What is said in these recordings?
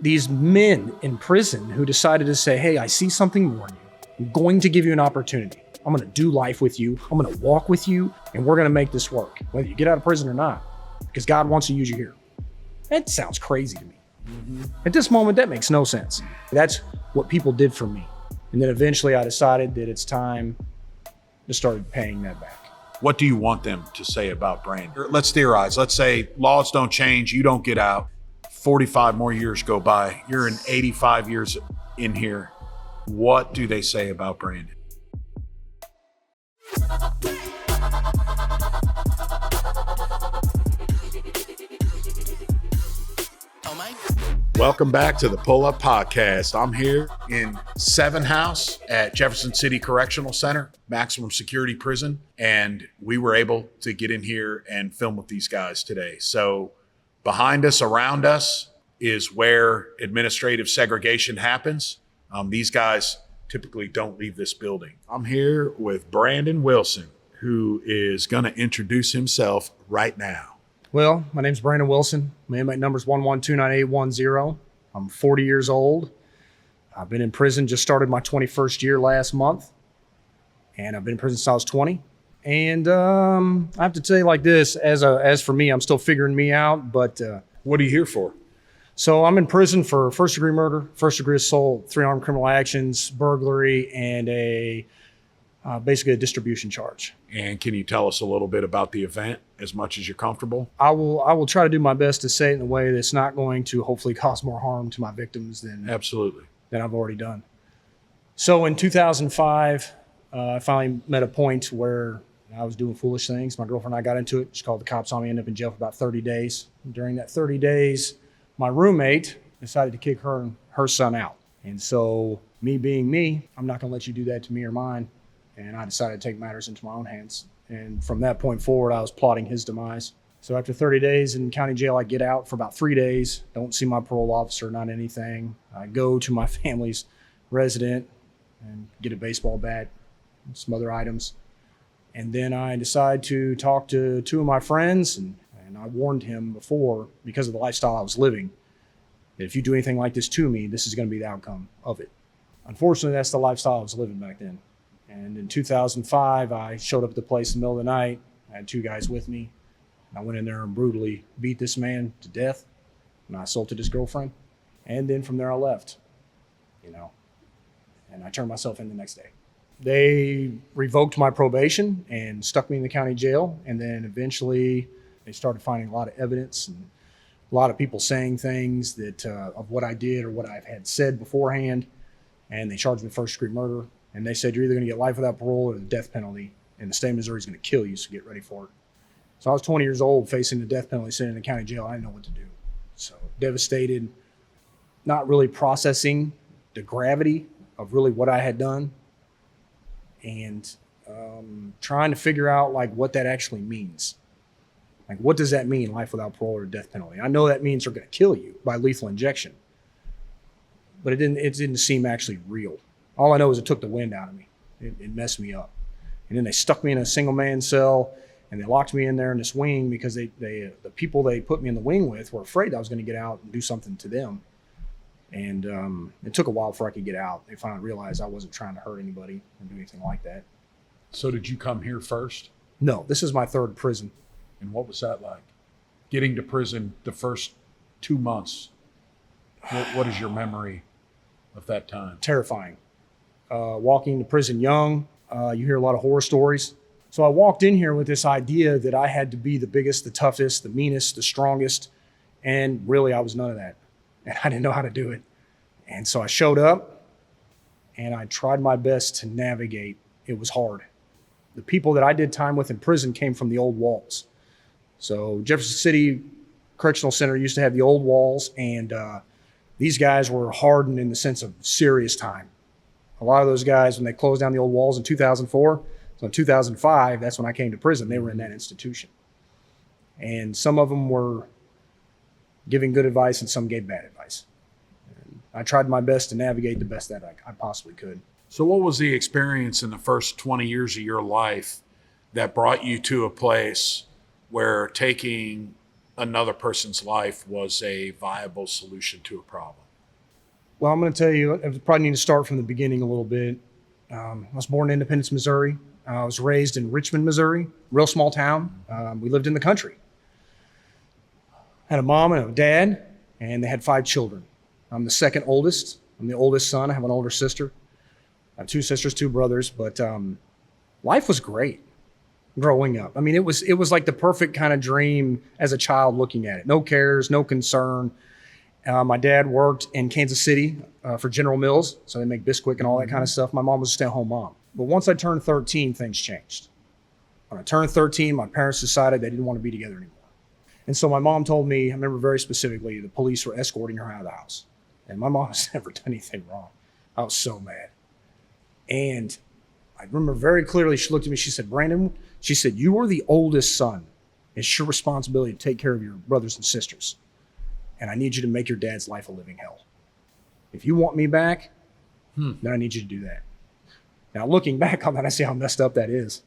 these men in prison who decided to say, hey, I see something more in you. I'm going to give you an opportunity. I'm going to do life with you. I'm going to walk with you, and we're going to make this work, whether you get out of prison or not, because God wants to use you here. That sounds crazy to me. At this moment, that makes no sense. That's what people did for me. And then eventually I decided that it's time to start paying that back. What do you want them to say about Brandon? Let's theorize. Let's say laws don't change, you don't get out. 45 more years go by. You're in 85 years in here. What do they say about Brandon? Welcome back to the Pull Up Podcast. I'm here in 7 House at Jefferson City Correctional Center, maximum security prison, and we were able to get in here and film with these guys today. So behind us, around us, is where administrative segregation happens. These guys typically don't leave this building. I'm here with Brandon Wilson, who is going to introduce himself right now. Well, my name's Brandon Wilson. My inmate number's 1129810. I'm 40 years old. I've been in prison, just started my 21st year last month. And I've been in prison since I was 20. And I have to tell you like this, as for me, I'm still figuring me out, but... What are you here for? So I'm in prison for first degree murder, first degree assault, 3 armed criminal actions, burglary, and basically a distribution charge. And can you tell us a little bit about the event as much as you're comfortable? I will try to do my best to say it in a way that's not going to hopefully cause more harm to my victims than I've already done. So in 2005, I finally met a point where I was doing foolish things. My girlfriend and I got into it. She called the cops on me, ended up in jail for about 30 days. During that 30 days, my roommate decided to kick her son out. And so me being me, I'm not going to let you do that to me or mine. And I decided to take matters into my own hands. And from that point forward, I was plotting his demise. So after 30 days in county jail, I get out for about 3 days, don't see my parole officer, not anything. I go to my family's resident and get a baseball bat and some other items. And then I decide to talk to 2 of my friends, and I warned him before, because of the lifestyle I was living, that if you do anything like this to me, this is going to be the outcome of it. Unfortunately, that's the lifestyle I was living back then. And in 2005, I showed up at the place in the middle of the night. I had 2 guys with me. I went in there and brutally beat this man to death, and I assaulted his girlfriend. And then from there, I left, and I turned myself in the next day. They revoked my probation and stuck me in the county jail. And then eventually they started finding a lot of evidence and a lot of people saying things that of what I did or what I had said beforehand. And they charged me with first degree murder. And they said, you're either going to get life without parole or the death penalty. And the state of Missouri is going to kill you, so get ready for it. So I was 20 years old facing the death penalty, sitting in the county jail. I didn't know what to do. So devastated, not really processing the gravity of really what I had done. And trying to figure out what that actually means. What does that mean, life without parole or death penalty? I know that means they're going to kill you by lethal injection, but it didn't seem actually real. All I know is it took the wind out of me. It messed me up. And then they stuck me in a single man cell, and they locked me in there in this wing because the people they put me in the wing with were afraid I was going to get out and do something to them. And it took a while before I could get out. They finally realized I wasn't trying to hurt anybody or do anything like that. So did you come here first? No, this is my 3rd prison. And what was that like? Getting to prison the first 2 months. What is your memory of that time? Terrifying. Walking to prison young, you hear a lot of horror stories. So I walked in here with this idea that I had to be the biggest, the toughest, the meanest, the strongest. And really, I was none of that. And I didn't know how to do it. And so I showed up and I tried my best to navigate. It was hard. The people that I did time with in prison came from the old walls. So Jefferson City Correctional Center used to have the old walls, and these guys were hardened in the sense of serious time. A lot of those guys, when they closed down the old walls in 2004, so in 2005, that's when I came to prison, they were in that institution. And some of them were giving good advice and some gave bad advice. And I tried my best to navigate the best that I possibly could. So what was the experience in the first 20 years of your life that brought you to a place where taking another person's life was a viable solution to a problem? Well, I'm going to tell you, I probably need to start from the beginning a little bit. I was born in Independence, Missouri. I was raised in Richmond, Missouri, real small town. We lived in the country. Had a mom and a dad, and they had 5 children. I'm the second oldest. I'm the oldest son. I have an older sister. I have 2 sisters, 2 brothers, but life was great growing up. I mean, it was like the perfect kind of dream as a child looking at it. No cares, no concern. My dad worked in Kansas City for General Mills, so they make Bisquick and all that kind of stuff. My mom was a stay-at-home mom. But once I turned 13, things changed. When I turned 13, my parents decided they didn't want to be together anymore. And so my mom told me, I remember very specifically, the police were escorting her out of the house. And my mom has never done anything wrong. I was so mad. And I remember very clearly, she looked at me, she said, Brandon, she said, you are the oldest son. It's your responsibility to take care of your brothers and sisters. And I need you to make your dad's life a living hell. If you want me back, then I need you to do that. Now, looking back on that, I see how messed up that is.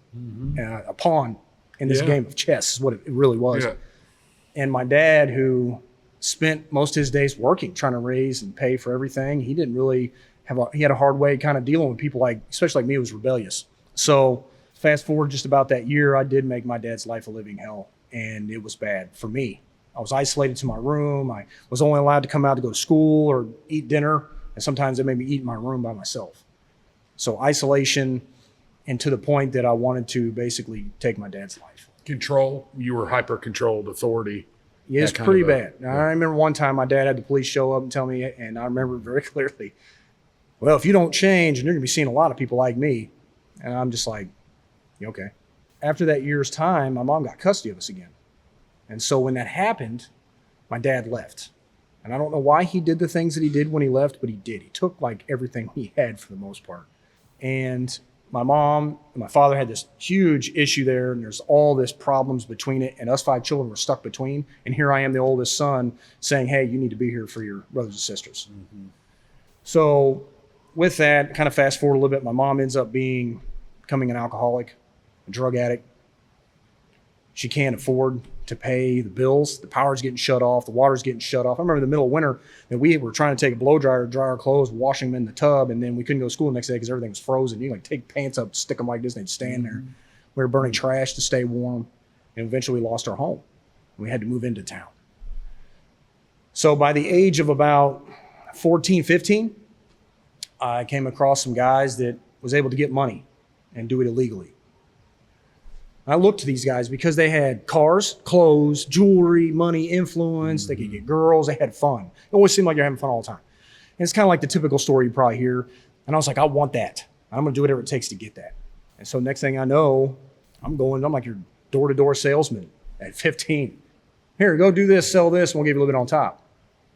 A pawn in this game of chess is what it really was. Yeah. And my dad, who spent most of his days working, trying to raise and pay for everything, he didn't really he had a hard way kind of dealing with people especially like me, who was rebellious. So fast forward just about that year, I did make my dad's life a living hell. And it was bad for me. I was isolated to my room. I was only allowed to come out to go to school or eat dinner. And sometimes they made me eat in my room by myself. So isolation, and to the point that I wanted to basically take my dad's life. Control, you were hyper-controlled authority. Yeah, it's pretty bad. Yeah. I remember one time my dad had the police show up and tell me, and I remember very clearly, well, if you don't change, and you're going to be seeing a lot of people like me. And I'm just like, okay. After that year's time, my mom got custody of us again. And so when that happened, my dad left. And I don't know why he did the things that he did when he left, but he did. He took like everything he had for the most part. And my mom and my father had this huge issue there, and there's all this problems between it, and us 5 children were stuck between. And here I am, the oldest son, saying, hey, you need to be here for your brothers and sisters. So with that, kind of fast forward a little bit, my mom ends up becoming an alcoholic, a drug addict. She can't afford to pay the bills. The power's getting shut off. The water's getting shut off. I remember in the middle of winter that we were trying to take a blow dryer to dry our clothes, washing them in the tub, and then we couldn't go to school the next day because everything was frozen. You like take pants up, stick them like this, and they'd stand there. We were burning trash to stay warm, and eventually we lost our home. We had to move into town. So by the age of about 14, 15, I came across some guys that was able to get money and do it illegally. I looked to these guys because they had cars, clothes, jewelry, money, influence. They could get girls. They had fun. It always seemed like you're having fun all the time. And it's kind of like the typical story you probably hear. And I was like, I want that. I'm going to do whatever it takes to get that. And so next thing I know, I'm like your door-to-door salesman at 15. Here, go do this, sell this, and we'll give you a little bit on top.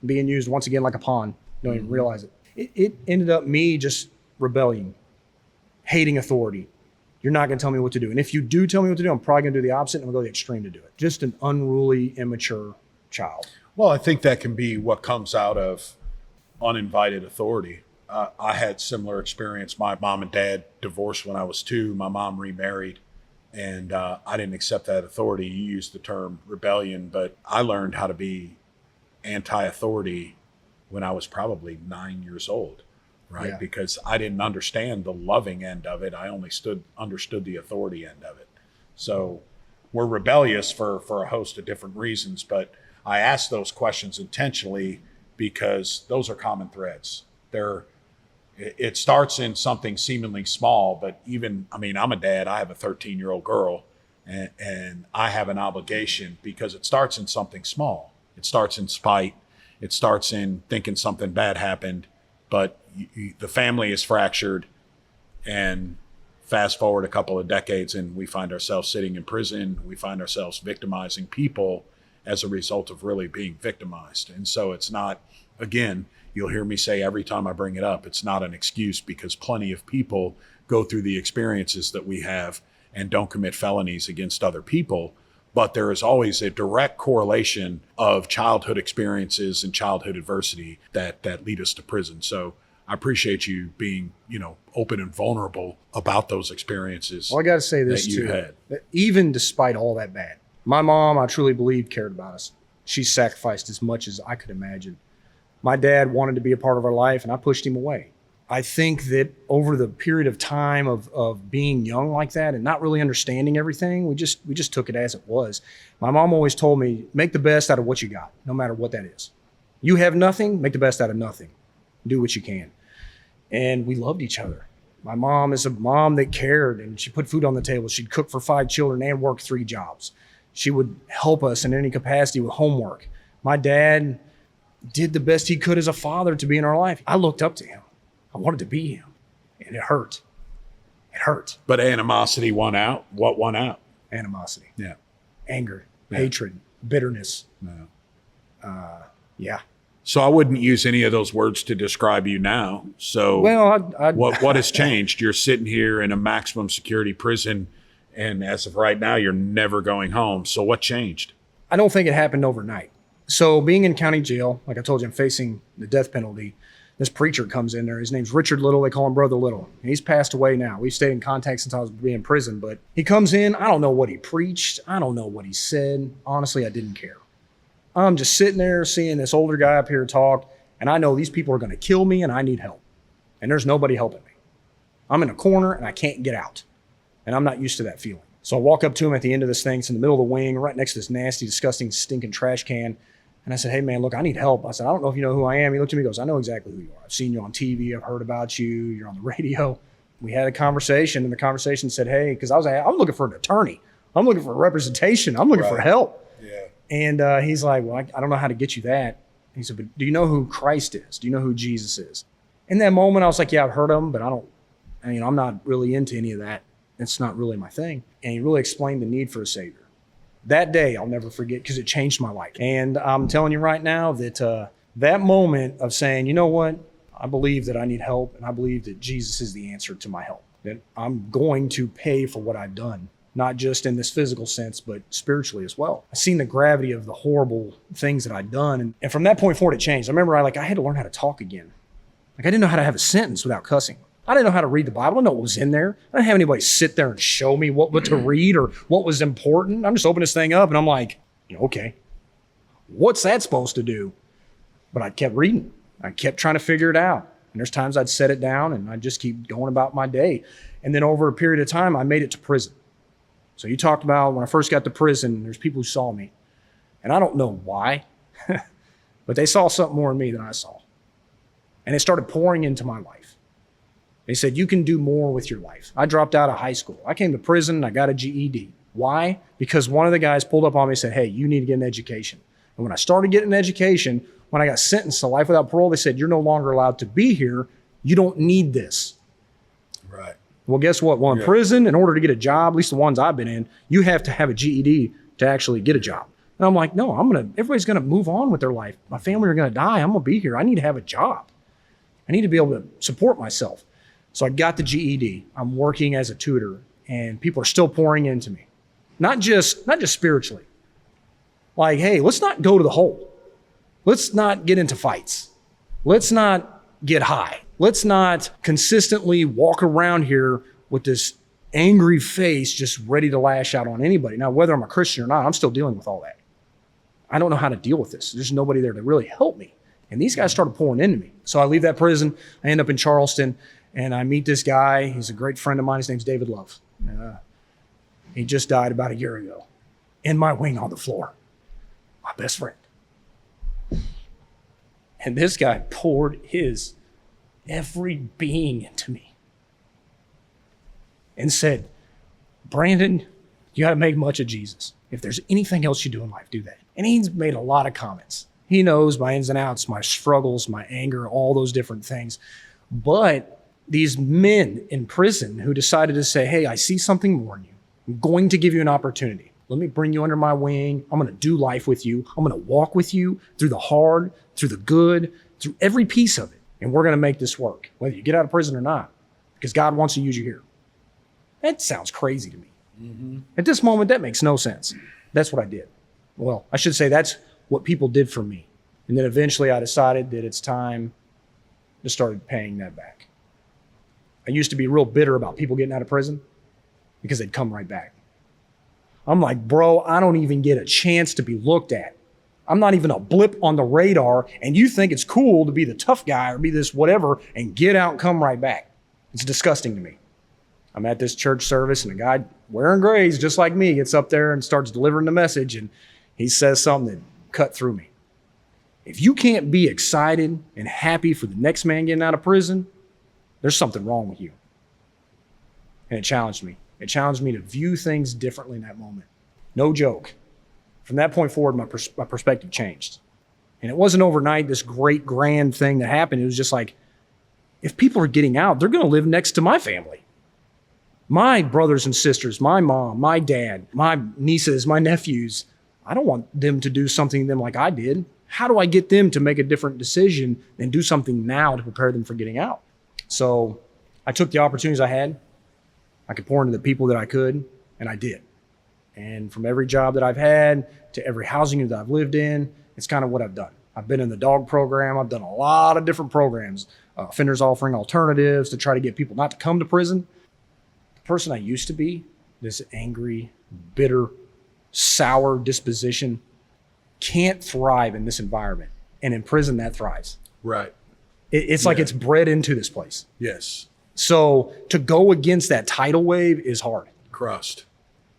Being used once again like a pawn. Don't even realize it. It ended up me just rebelling, hating authority. You're not going to tell me what to do. And if you do tell me what to do, I'm probably going to do the opposite, and I'm going to go the extreme to do it. Just an unruly, immature child. Well, I think that can be what comes out of uninvited authority. I had similar experience. My mom and dad divorced when I was 2. My mom remarried, and I didn't accept that authority. You used the term rebellion, but I learned how to be anti-authority when I was probably 9 years old. Right? Yeah. Because I didn't understand the loving end of it. I only understood the authority end of it. So we're rebellious for a host of different reasons, but I ask those questions intentionally because those are common threads. It starts in something seemingly small, but I'm a dad. I have a 13-year-old girl, and I have an obligation because it starts in something small. It starts in spite. It starts in thinking something bad happened, but the family is fractured, and fast forward a couple of decades and we find ourselves sitting in prison. We find ourselves victimizing people as a result of really being victimized. And so it's not, again, you'll hear me say every time I bring it up, it's not an excuse, because plenty of people go through the experiences that we have and don't commit felonies against other people. But there is always a direct correlation of childhood experiences and childhood adversity that lead us to prison. So I appreciate you being, open and vulnerable about those experiences. Well, I got to say this too. That even despite all that bad, my mom, I truly believe, cared about us. She sacrificed as much as I could imagine. My dad wanted to be a part of our life, and I pushed him away. I think that over the period of time of being young like that and not really understanding everything, we just took it as it was. My mom always told me, make the best out of what you got, no matter what that is. You have nothing, make the best out of nothing. Do what you can. And we loved each other. My mom is a mom that cared, and she put food on the table. She'd cook for 5 children and work 3 jobs. She would help us in any capacity with homework. My dad did the best he could as a father to be in our life. I looked up to him. I wanted to be him, and it hurt. It hurt. But animosity won out. What won out? Animosity. Yeah. Anger, hatred, bitterness. Yeah. So I wouldn't use any of those words to describe you now. So what has changed? You're sitting here in a maximum security prison, and as of right now, you're never going home. So what changed? I don't think it happened overnight. So being in county jail, like I told you, I'm facing the death penalty. This preacher comes in there. His name's Richard Little. They call him Brother Little. He's passed away now. We've stayed in contact since I was in prison, but he comes in. I don't know what he preached. I don't know what he said. Honestly, I didn't care. I'm just sitting there seeing this older guy up here talk, and I know these people are going to kill me, and I need help. And there's nobody helping me. I'm in a corner, and I can't get out. And I'm not used to that feeling. So I walk up to him at the end of this thing. It's in the middle of the wing, right next to this nasty, disgusting, stinking trash can. And I said, hey, man, look, I need help. I said, I don't know if you know who I am. He looked at me and goes, I know exactly who you are. I've seen you on TV. I've heard about you. You're on the radio. We had a conversation, and the conversation said, hey, because I'm looking for an attorney. I'm looking for representation. I'm looking for help. Yeah. And he's like, well, I don't know how to get you that. He said, but do you know who Christ is? Do you know who Jesus is? In that moment, I was like, yeah, I've heard of him, but I'm not really into any of that. It's not really my thing. And he really explained the need for a Savior. That day, I'll never forget because it changed my life. And I'm telling you right now that that moment of saying, you know what? I believe that I need help, and I believe that Jesus is the answer to my help. That I'm going to pay for what I've done, not just in this physical sense, but spiritually as well. I've seen the gravity of the horrible things that I've done. And from that point forward, it changed. I remember I had to learn how to talk again. Like I didn't know how to have a sentence without cussing. I didn't know how to read the Bible. I didn't know what was in there. I didn't have anybody sit there and show me what to read or what was important. I'm just opening this thing up and I'm like, okay, what's that supposed to do? But I kept reading. I kept trying to figure it out. And there's times I'd set it down and I'd just keep going about my day. And then over a period of time, I made it to prison. So you talked about when I first got to prison, there's people who saw me. And I don't know why, but they saw something more in me than I saw. And it started pouring into my life. They said, you can do more with your life. I dropped out of high school. I came to prison and I got a GED. Why? Because one of the guys pulled up on me and said, hey, you need to get an education. And when I started getting an education, when I got sentenced to life without parole, they said, you're no longer allowed to be here. You don't need this. Right. Well, guess what? Well, in prison, in order to get a job, at least the ones I've been in, you have to have a GED to actually get a job. And I'm like, no, everybody's going to move on with their life. My family are going to die. I'm going to be here. I need to have a job. I need to be able to support myself. So I got the GED. I'm working as a tutor, and people are still pouring into me. Not just spiritually. Like, hey, let's not go to the hole. Let's not get into fights. Let's not get high. Let's not consistently walk around here with this angry face just ready to lash out on anybody. Now, whether I'm a Christian or not, I'm still dealing with all that. I don't know how to deal with this. There's nobody there to really help me. And these guys started pouring into me. So I leave that prison. I end up in Charleston. And I meet this guy. He's a great friend of mine. His name's David Love. He just died about a year ago in my wing on the floor. My best friend. And this guy poured his every being into me and said, Brandon, you got to make much of Jesus. If there's anything else you do in life, do that. And he's made a lot of comments. He knows my ins and outs, my struggles, my anger, all those different things. But these men in prison who decided to say, hey, I see something more in you. I'm going to give you an opportunity. Let me bring you under my wing. I'm going to do life with you. I'm going to walk with you through the hard, through the good, through every piece of it. And we're going to make this work, whether you get out of prison or not, because God wants to use you here. That sounds crazy to me. Mm-hmm. At this moment, that makes no sense. That's what I did. Well, I should say that's what people did for me. And then eventually I decided that it's time to start paying that back. I used to be real bitter about people getting out of prison because they'd come right back. I'm like, bro, I don't even get a chance to be looked at. I'm not even a blip on the radar, and you think it's cool to be the tough guy or be this whatever and get out and come right back. It's disgusting to me. I'm at this church service, and a guy wearing grays just like me gets up there and starts delivering the message, and he says something that cut through me. If you can't be excited and happy for the next man getting out of prison, there's something wrong with you. And it challenged me. It challenged me to view things differently in that moment. No joke. From that point forward, my perspective changed. And it wasn't overnight, this great grand thing that happened. It was just like, if people are getting out, they're going to live next to my family. My brothers and sisters, my mom, my dad, my nieces, my nephews, I don't want them to do something to them like I did. How do I get them to make a different decision and do something now to prepare them for getting out? So I took the opportunities I had. I could pour into the people that I could, and I did. And from every job that I've had to every housing unit that I've lived in, it's kind of what I've done. I've been in the dog program. I've done a lot of different programs, offenders offering alternatives to try to get people not to come to prison. The person I used to be, this angry, bitter, sour disposition, can't thrive in this environment. And in prison, that thrives. Right. It's like it's bred into this place. Yes. So to go against that tidal wave is hard. Crust.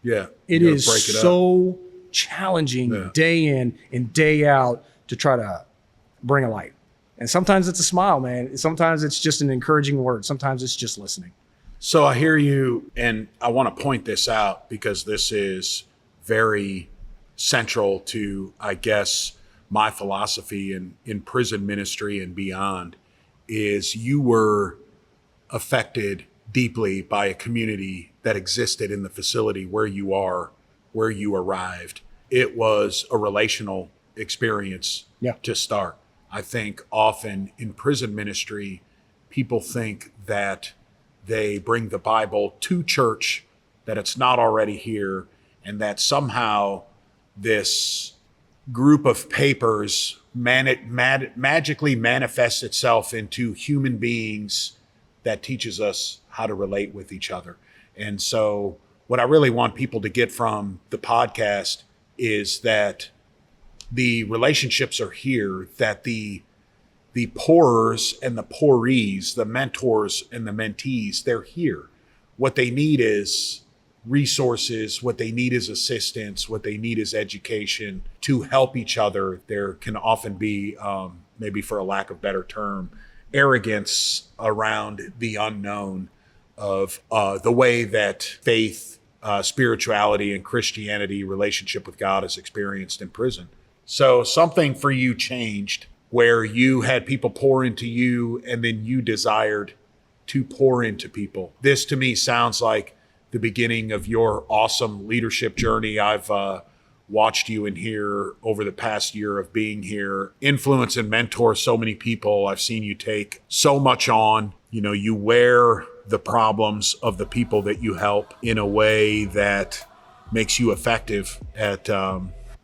Yeah. It is so challenging day in and day out to try to bring a light. And sometimes it's a smile, man. Sometimes it's just an encouraging word. Sometimes it's just listening. So I hear you, and I want to point this out because this is very central to, I guess, my philosophy in prison ministry and beyond, is you were affected deeply by a community that existed in the facility where you are, where you arrived. It was a relational experience to start. I think often in prison ministry, people think that they bring the Bible to church, that it's not already here, and that somehow this group of papers magically manifests itself into human beings that teaches us how to relate with each other. And so what I really want people to get from the podcast is that the relationships are here, that the pourers and the pourees, the mentors and the mentees, they're here. What they need is resources, what they need is assistance, what they need is education to help each other. There can often be, maybe for a lack of better term, arrogance around the unknown of the way that faith, spirituality, and Christianity, relationship with God is experienced in prison. So something for you changed where you had people pour into you and then you desired to pour into people. This to me sounds like the beginning of your awesome leadership journey. I've watched you in here over the past year of being here, influence and mentor so many people. I've seen you take so much on. You know, you wear the problems of the people that you help in a way that makes you effective at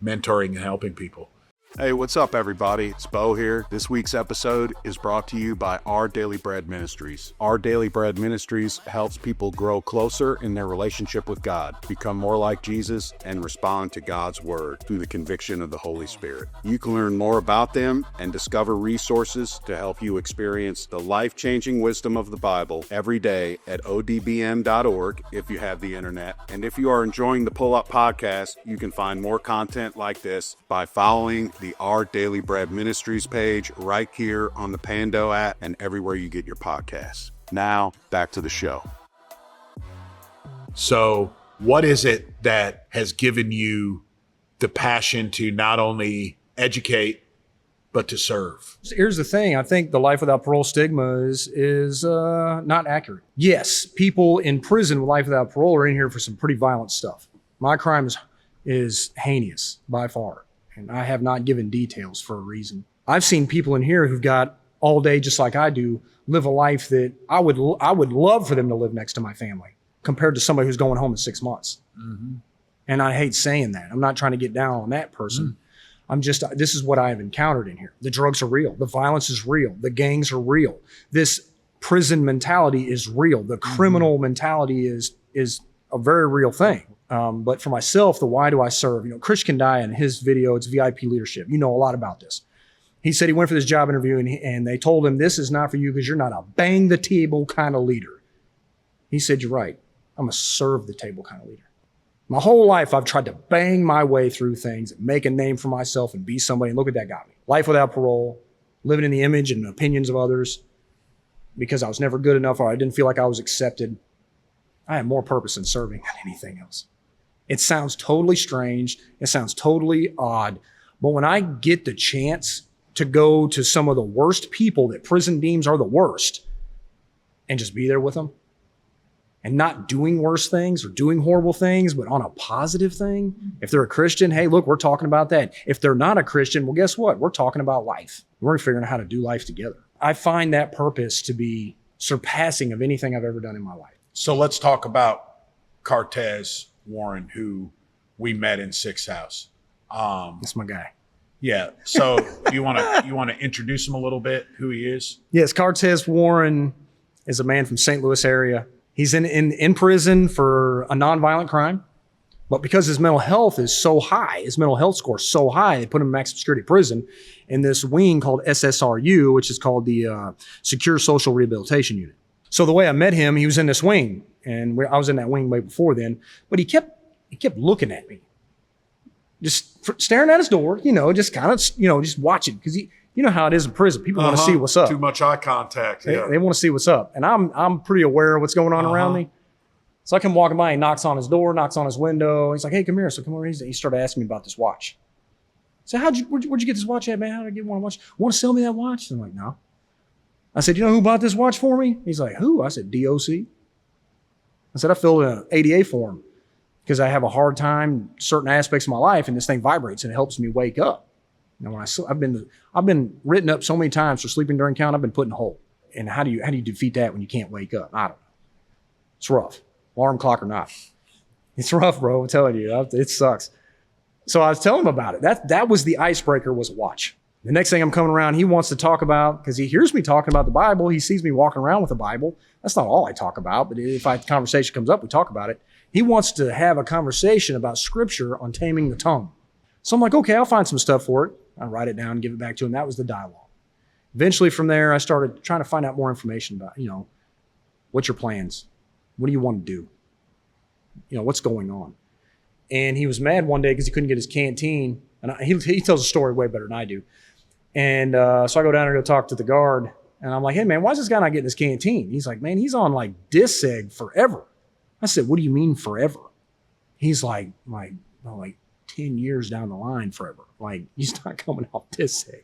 mentoring and helping people. Hey, what's up, everybody? It's Bo here. This week's episode is brought to you by Our Daily Bread Ministries. Our Daily Bread Ministries helps people grow closer in their relationship with God, become more like Jesus, and respond to God's Word through the conviction of the Holy Spirit. You can learn more about them and discover resources to help you experience the life-changing wisdom of the Bible every day at odbm.org if you have the internet. And if you are enjoying the Pull Up Podcast, you can find more content like this by following the Our Daily Bread Ministries page right here on the Pando app and everywhere you get your podcasts. Now, back to the show. So what is it that has given you the passion to not only educate, but to serve? Here's the thing. I think the life without parole stigma is not accurate. Yes, people in prison with life without parole are in here for some pretty violent stuff. My crime is heinous by far. And I have not given details for a reason. I've seen people in here who've got all day, just like I do, live a life that I would love for them to live next to my family compared to somebody who's going home in 6 months. Mm-hmm. And I hate saying that. I'm not trying to get down on that person. Mm-hmm. This is what I have encountered in here. The drugs are real. The violence is real. The gangs are real. This prison mentality is real. The criminal mentality is a very real thing. But for myself, the why do I serve? Chris Kandaya in his video, it's VIP leadership. You know a lot about this. He said he went for this job interview and they told him, this is not for you because you're not a bang the table kind of leader. He said, you're right. I'm a serve the table kind of leader. My whole life, I've tried to bang my way through things and make a name for myself and be somebody. And look what that got me. Life without parole, living in the image and opinions of others because I was never good enough or I didn't feel like I was accepted. I had more purpose in serving than anything else. It sounds totally strange. It sounds totally odd. But when I get the chance to go to some of the worst people that prison deems are the worst and just be there with them and not doing worse things or doing horrible things, but on a positive thing. If they're a Christian, hey, look, we're talking about that. If they're not a Christian, well, guess what? We're talking about life. We're figuring out how to do life together. I find that purpose to be surpassing of anything I've ever done in my life. So let's talk about Cortez Warren, who we met in Sixth House. That's my guy. Yeah. So you want to introduce him a little bit, who he is? Yes, Cortez Warren is a man from St. Louis area. He's in prison for a nonviolent crime, but because his mental health is so high, his mental health score is so high, they put him in maximum security prison in this wing called SSRU, which is called the Secure Social Rehabilitation Unit. So the way I met him, he was in this wing, and I was in that wing way before then, but he kept looking at me, just staring at his door, just kind of, just watching, because you know how it is in prison. People want to see what's up. Too much eye contact. Yeah. They want to see what's up. And I'm pretty aware of what's going on around me. So I come walking by, he knocks on his door, knocks on his window. He's like, hey, come here. So come over. He started asking me about this watch. So where'd you get this watch at, man? How did I get one watch? Want to sell me that watch? I'm like, no. I said, you know who bought this watch for me? He's like, who? I said, DOC. I said, I filled an ADA form because I have a hard time certain aspects of my life, and this thing vibrates and it helps me wake up. When I've been written up so many times for sleeping during count, I've been put in a hole. And how do you defeat that when you can't wake up? I don't know. It's rough, alarm clock or not. It's rough, bro. I'm telling you, it sucks. So I was telling him about it. That was the icebreaker, was a watch. The next thing I'm coming around, he wants to talk about, because he hears me talking about the Bible. He sees me walking around with the Bible. That's not all I talk about, but if a conversation comes up, we talk about it. He wants to have a conversation about scripture on taming the tongue. So I'm like, okay, I'll find some stuff for it. I write it down and give it back to him. That was the dialogue. Eventually from there, I started trying to find out more information about, what's your plans? What do you want to do? What's going on? And he was mad one day because he couldn't get his canteen. And he tells a story way better than I do. And so I go down there to go talk to the guard. And I'm like, hey, man, why is this guy not getting his canteen? He's like, man, he's on like DISEG forever. I said, what do you mean forever? He's like 10 years down the line forever. Like, he's not coming off DISEG.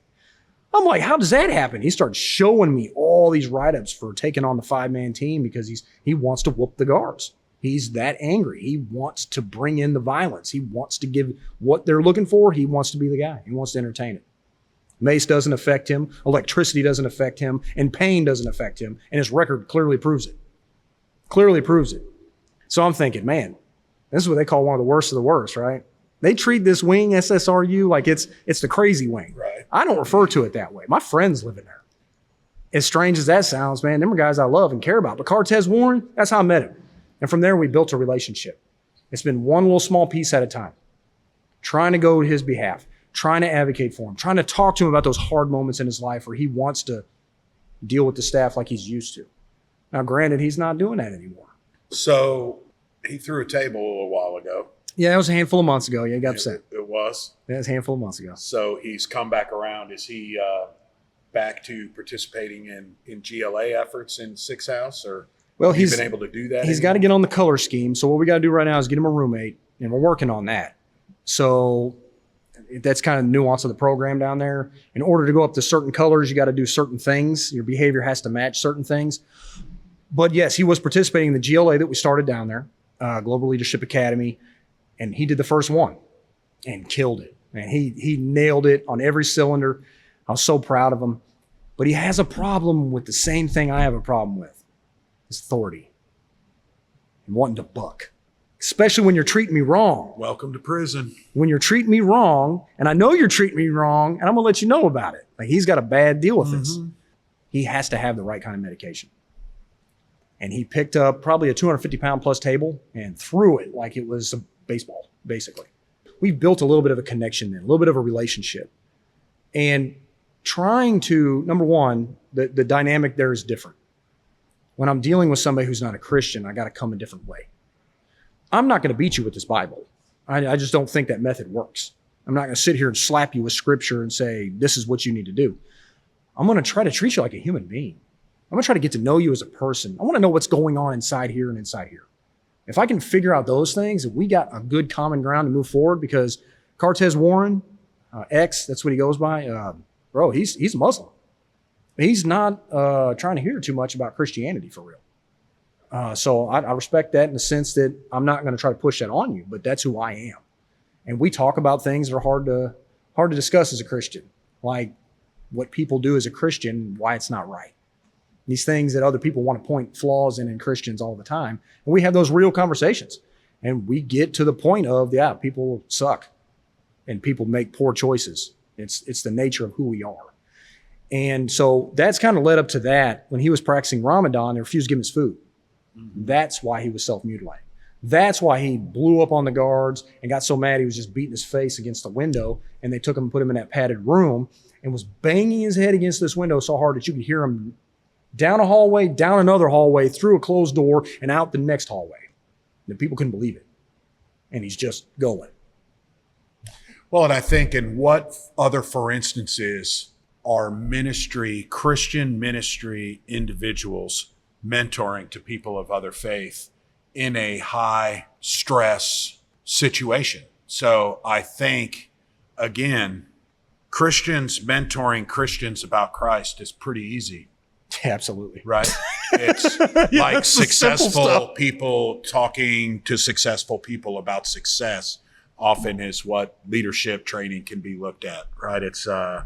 I'm like, how does that happen? He starts showing me all these write-ups for taking on the 5-man team because he wants to whoop the guards. He's that angry. He wants to bring in the violence. He wants to give what they're looking for. He wants to be the guy. He wants to entertain it. Mace doesn't affect him. Electricity doesn't affect him. And pain doesn't affect him. And his record clearly proves it. Clearly proves it. So I'm thinking, man, this is what they call one of the worst of the worst, right? They treat this wing, SSRU, like it's the crazy wing. Right. I don't refer to it that way. My friends live in there. As strange as that sounds, man, them are guys I love and care about. But Cortez Warren, that's how I met him. And from there, we built a relationship. It's been one little small piece at a time. Trying to go to his behalf, trying to advocate for him, trying to talk to him about those hard moments in his life where he wants to deal with the staff like he's used to. Now, granted, he's not doing that anymore. So he threw a table a little while ago. Yeah, it was a handful of months ago. Yeah, he got upset. It was? Yeah, it was a handful of months ago. So he's come back around. Is he back to participating in GLA efforts in Sixth House? Or have you been able to do that? He's got to get on the color scheme. So what we got to do right now is get him a roommate, and we're working on that. So that's kind of the nuance of the program down there. In order to go up to certain colors, you got to do certain things. Your behavior has to match certain things. But yes, he was participating in the GLA that we started down there, Global Leadership Academy. And he did the first one and killed it. And he nailed it on every cylinder. I was so proud of him. But he has a problem with the same thing I have a problem with. His authority. And wanting to buck. Especially when you're treating me wrong. Welcome to prison. When you're treating me wrong, and I know you're treating me wrong, and I'm going to let you know about it. Like, he's got a bad deal with this. He has to have the right kind of medication. And he picked up probably a 250-pound plus table and threw it like it was baseball, basically. We've built a little bit of a connection then, a little bit of a relationship. And trying to, number one, the dynamic there is different. When I'm dealing with somebody who's not a Christian, I got to come a different way. I'm not going to beat you with this Bible. I just don't think that method works. I'm not going to sit here and slap you with scripture and say, this is what you need to do. I'm going to try to treat you like a human being. I'm going to try to get to know you as a person. I want to know what's going on inside here and inside here. If I can figure out those things, if we got a good common ground to move forward, because Cortez Warren, X, that's what he goes by, bro, he's Muslim. He's not trying to hear too much about Christianity for real. So I respect that in the sense that I'm not going to try to push that on you, but that's who I am. And we talk about things that are hard to discuss as a Christian, like what people do as a Christian, why it's not right. These things that other people want to point flaws in Christians all the time. And we have those real conversations. And we get to the point of, yeah, people suck and people make poor choices. It's the nature of who we are. And so that's kind of led up to that. When he was practicing Ramadan, they refused to give him his food. Mm-hmm. That's why he was self-mutilating. That's why he blew up on the guards and got so mad he was just beating his face against the window. And they took him and put him in that padded room and was banging his head against this window so hard that you could hear him down a hallway, down another hallway, through a closed door, and out the next hallway. And people couldn't believe it. And he's just going. Well, and I think in what other, for instances, are Christian ministry individuals mentoring to people of other faith in a high stress situation? So I think, again, Christians mentoring Christians about Christ is pretty easy. Absolutely. Right? It's like successful people talking to successful people about success often is what leadership training can be looked at, right? It's I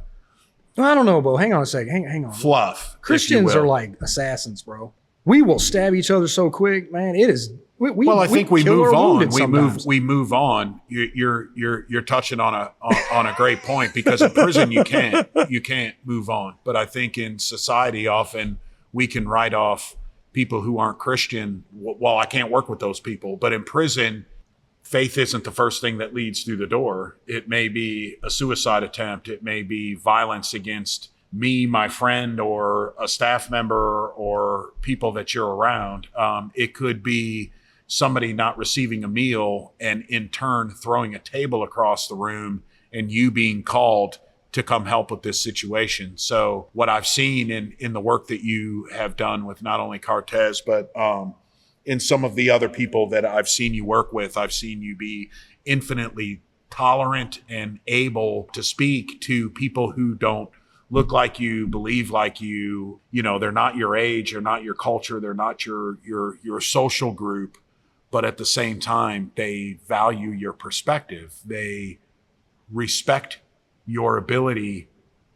don't know, Bo. Hang on a second. Hang on. Fluff. Christians are like assassins, bro. We will stab each other so quick, man. It is. I think we move on. We move on. You're touching on a great point, because in prison you can't move on. But I think in society often we can write off people who aren't Christian. Well, I can't work with those people. But in prison, faith isn't the first thing that leads through the door. It may be a suicide attempt. It may be violence against me, my friend, or a staff member, or people that you're around. It could be somebody not receiving a meal and in turn throwing a table across the room and you being called to come help with this situation. So what I've seen in the work that you have done with not only Cortez, but in some of the other people that I've seen you work with, I've seen you be infinitely tolerant and able to speak to people who don't look like you, believe like you. You know, they're not your age, they're not your culture, they're not your social group, but at the same time, they value your perspective. They respect your ability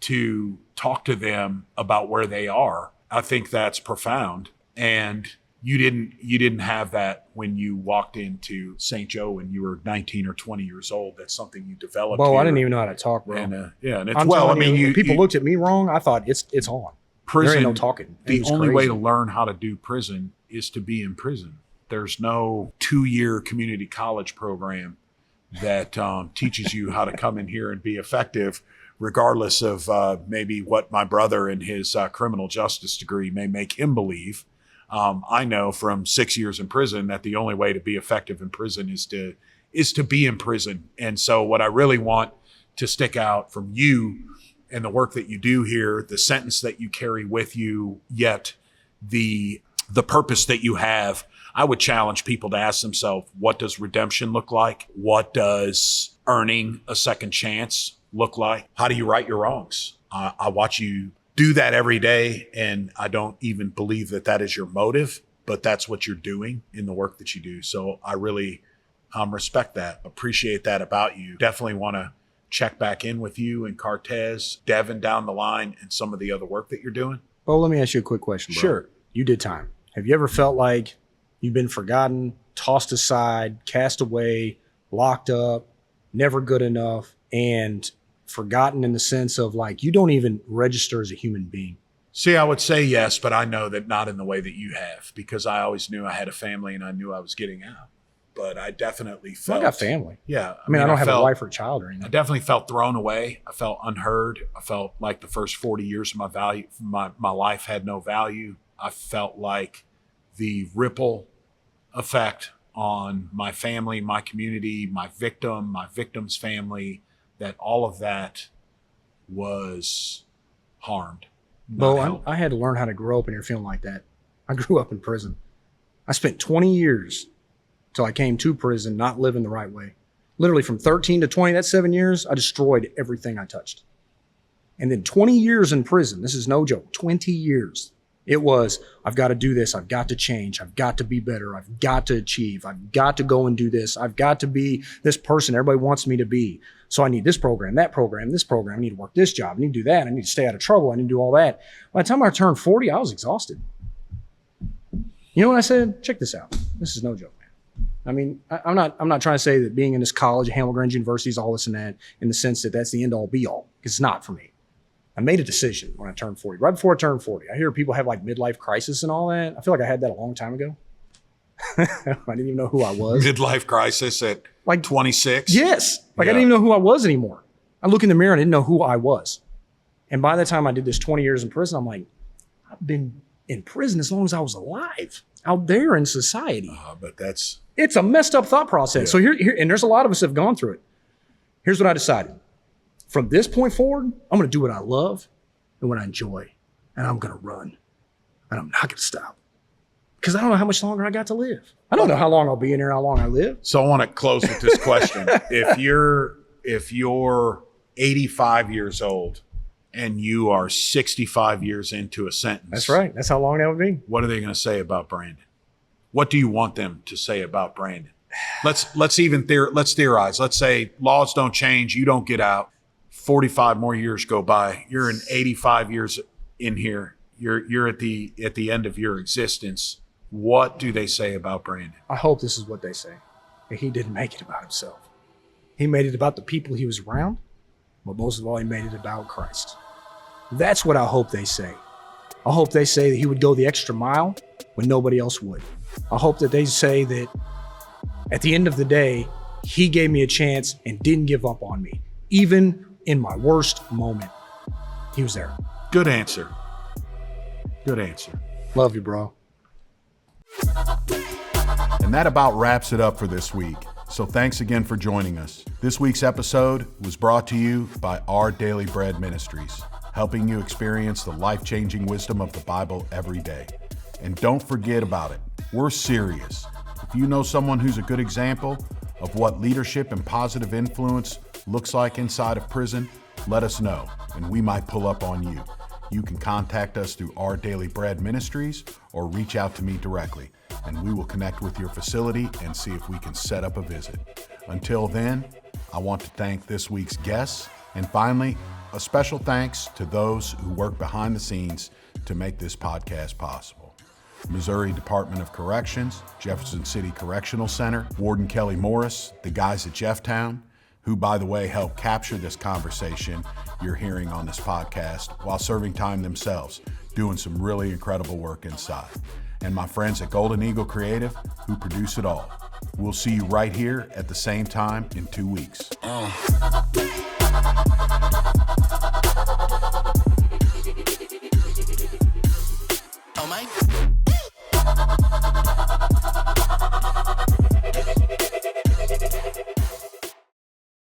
to talk to them about where they are. I think that's profound. And you didn't have that when you walked into St. Joe when you were 19 or 20 years old. That's something you developed. Well, I didn't even know how to talk, bro. And it's people looked at me wrong. I thought it's on. Prison, there ain't no talking. The only way to learn how to do prison is to be in prison. There's no 2-year community college program that teaches you how to come in here and be effective, regardless of maybe what my brother and his criminal justice degree may make him believe. I know from 6 years in prison that the only way to be effective in prison is to be in prison. And so what I really want to stick out from you and the work that you do here, the sentence that you carry with you, yet the purpose that you have, I would challenge people to ask themselves, what does redemption look like? What does earning a second chance look like? How do you right your wrongs? I watch you do that every day, and I don't even believe that is your motive, but that's what you're doing in the work that you do. So I really respect that, appreciate that about you. Definitely want to check back in with you and Cortez, Devin down the line, and some of the other work that you're doing. Well, let me ask you a quick question, bro. Sure. You did time. Have you ever felt like you've been forgotten, tossed aside, cast away, locked up, never good enough, and forgotten in the sense of like you don't even register as a human being? See, I would say yes, but I know that not in the way that you have, because I always knew I had a family and I knew I was getting out. but I definitely I felt. got family. Yeah. I mean, I don't have a wife or a child or I anything. definitely felt thrown away. I felt unheard. I felt like the first 40 years of my life had no value. I felt like the ripple effect on my family, my community, my victim's family, that all of that was harmed. Bo, I had to learn how to grow up in here feeling like that. I grew up in prison. I spent 20 years till I came to prison not living the right way. Literally from 13 to 20, that's 7 years, I destroyed everything I touched. And then 20 years in prison, this is no joke, 20 years. It was, I've got to do this. I've got to change. I've got to be better. I've got to achieve. I've got to go and do this. I've got to be this person everybody wants me to be. So I need this program, that program, this program. I need to work this job. I need to do that. I need to stay out of trouble. I need to do all that. By the time I turned 40, I was exhausted. You know what I said? Check this out. This is no joke, man. I mean, I'm not trying to say that being in this college, Hamilton Grange University is all this and that in the sense that that's the end all be all. Because it's not for me. I made a decision when I turned 40, right before I turned 40. I hear people have like midlife crisis and all that. I feel like I had that a long time ago. I didn't even know who I was. Midlife crisis at Like 26? Yes. Like Yeah. I didn't even know who I was anymore. I look in the mirror and I didn't know who I was. And by the time I did this 20 years in prison, I'm like, I've been in prison as long as I was alive out there in society. But It's a messed up thought process. Yeah. So here, and there's a lot of us have gone through it. Here's what I decided. From this point forward, I'm going to do what I love and what I enjoy. And I'm going to run. And I'm not going to stop. Because I don't know how much longer I got to live. I don't know how long I'll be in here, how long I live. So I want to close with this question. If you're 85 years old and you are 65 years into a sentence. That's right. That's how long that would be. What are they going to say about Brandon? What do you want them to say about Brandon? Let's theorize. Let's say laws don't change. You don't get out. 45 more years go by. You're in 85 years in here. You're at the end of your existence. What do they say about Brandon? I hope this is what they say. That he didn't make it about himself. He made it about the people he was around, but most of all, he made it about Christ. That's what I hope they say. I hope they say that he would go the extra mile when nobody else would. I hope that they say that at the end of the day, he gave me a chance and didn't give up on me. Even in my worst moment, he was there. Good answer. Good answer. Love you, bro. And that about wraps it up for this week. So thanks again for joining us. This week's episode was brought to you by Our Daily Bread Ministries, helping you experience the life-changing wisdom of the Bible every day. And don't forget about it. We're serious. If you know someone who's a good example of what leadership and positive influence looks like inside of prison, let us know, and we might pull up on you. You can contact us through Our Daily Bread Ministries or reach out to me directly, and we will connect with your facility and see if we can set up a visit. Until then, I want to thank this week's guests, and finally, a special thanks to those who work behind the scenes to make this podcast possible. Missouri Department of Corrections, Jefferson City Correctional Center, Warden Kelly Morris, the guys at Jefftown, who, by the way, helped capture this conversation you're hearing on this podcast while serving time themselves, doing some really incredible work inside. And my friends at Golden Eagle Creative, who produce it all. We'll see you right here at the same time in 2 weeks.